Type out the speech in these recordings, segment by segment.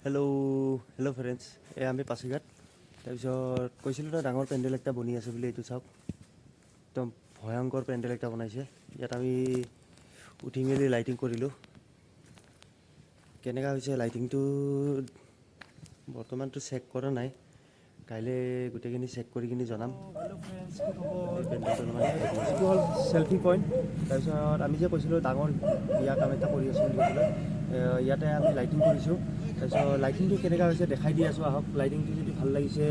Hello' friends, আমি পাছিঘাট তাৰপিছত কৈছিলোঁ ন ডাঙৰ পেণ্ডেল এটা বনি আছে বুলি। এইটো চাওক, একদম ভয়ংকৰ পেণ্ডেল এটা বনাইছে। ইয়াত আমি উঠি মেলি লাইটিং কৰিলোঁ। কেনেকুৱা হৈছে লাইটিংটো বৰ্তমানটো চেক কৰা নাই, কাইলৈ গোটেইখিনি চেক কৰি কিনি জনাম। এই পেণ্ডেলটো অলপমান এইটো হ'ল চেল্ফি পইণ্ট। তাৰপিছত আমি যে কৈছিলোঁ ডাঙৰ বিয়া কাম এটা কৰি আছোঁ বুলি ক'লে, ইয়াতে আমি লাইটিং কৰিছোঁ। তাৰপিছত লাইটিংটো কেনেকুৱা হৈছে দেখাই দি আছোঁ, আহক। লাইটিংটো যদি ভাল লাগিছে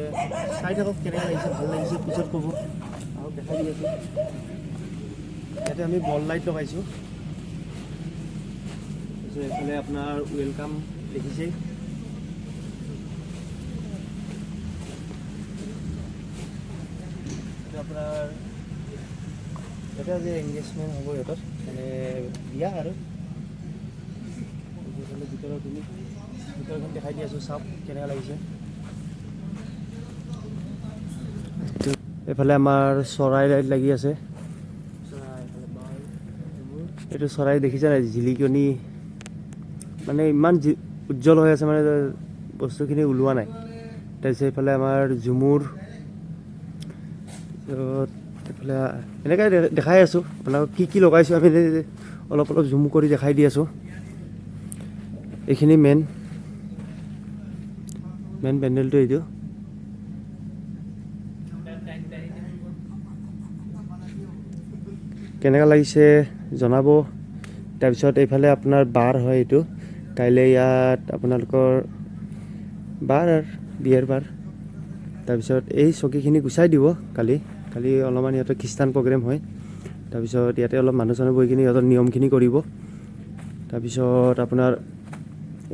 চাই থাকক, কেনেকুৱা লাগিছে, ভাল লাগিছে পিছত ক'ব। আহক দেখাই দি আছোঁ। ইয়াতে আমি বল লাইট লগাইছোঁ। তাৰপিছত এইফালে আপোনাৰ ৱেলকাম দেখিছেই। আপোনাৰ এটা যে এংগেজমেণ্ট হ'ব সিহঁতৰ, মানে বিয়া আৰু ভিতৰখন দেখাই দি আছোঁ, চাওক কেনেকুৱা লাগিছে। এইফালে আমাৰ চৰাই লাইট লাগি আছে। এইটো চৰাই দেখিছে নাই, জিলিকনি মানে ইমান উজ্জ্বল হৈ আছে, মানে বস্তুখিনি ওলোৱা নাই। তাৰপিছত এইফালে আমাৰ ঝুমুৰ, এইফালে এনেকৈ দেখাই আছোঁ আপোনালোকক কি লগাইছোঁ। আমি অলপ জুম কৰি দেখাই দি আছোঁ। এইখিনি মেইন পেণ্ডেলটো এইটো। কেনেকুৱা লাগিছে জনাব। তাৰপিছত এইফালে আপোনাৰ বাৰ হয়, এইটো কাইলৈ ইয়াত আপোনালোকৰ বাৰ আৰু বিয়াৰ বাৰ। তাৰপিছত এই চকীখিনি গুচাই দিব কালি অলপমান ইয়াতে খ্ৰীষ্টান প্ৰগ্ৰেম হয়। তাৰপিছত ইয়াতে অলপ মানুহ চানুহ বহি কিনি সিহঁতৰ নিয়মখিনি কৰিব। তাৰপিছত আপোনাৰ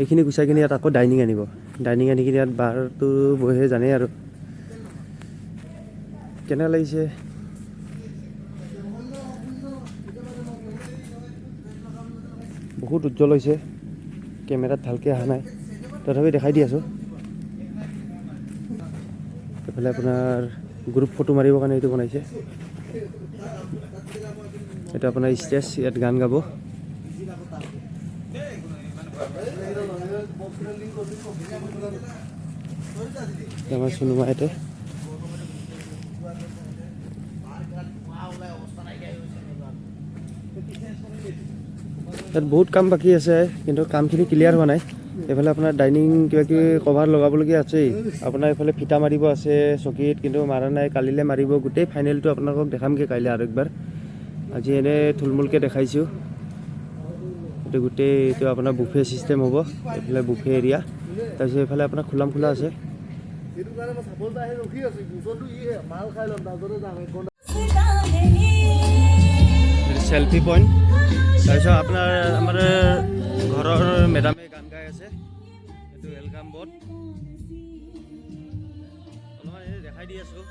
এইখিনি গুচাই কিনি ইয়াত আকৌ ডাইনিং আনিব। ডাইনিং আনি কিনি ইয়াত বাৰটো বহে জানেই আৰু। কেনেকুৱা লাগিছে বহুত উজ্জ্বল হৈছে, কেমেৰাত ভালকৈ অহা নাই, তথাপি দেখাই দি আছোঁ। এইফালে আপোনাৰ গ্ৰুপ ফটো মাৰিবৰ কাৰণে এইটো বনাইছে। এইটো আপোনাৰ ষ্টেজ, ইয়াত গান গাব। আমাৰ চুনুমা ইয়াতে। ইয়াত বহুত কাম বাকী আছে, কিন্তু কামখিনি ক্লিয়াৰ হোৱা নাই। এইফালে আপোনাৰ ডাইনিং কিবাকিবি কভাৰ লগাবলগীয়া আছেই। আপোনাৰ এইফালে ফিটা মাৰিব আছে চকীত, কিন্তু মাৰা নাই, কালিলৈ মাৰিব। গোটেই ফাইনেলটো আপোনালোকক দেখামগৈ কাইলৈ আৰু একবাৰ। আজি এনেই থুলমূলকৈ দেখাইছোঁ। এইটো আপোনাৰ বুফে ছিষ্টেম হ'ব। এইফালে বুফে এৰিয়া, তাৰপিছত এইফালে আপোনাৰ খোলা আছে। Selfie point. তাৰপিছত আপোনাৰ আমাৰ ঘৰৰ মেডামে গান গাই আছে। এইটো ৱেলকাম বৰ্ড, অলপমান এনেই দেখাই দি আছোঁ।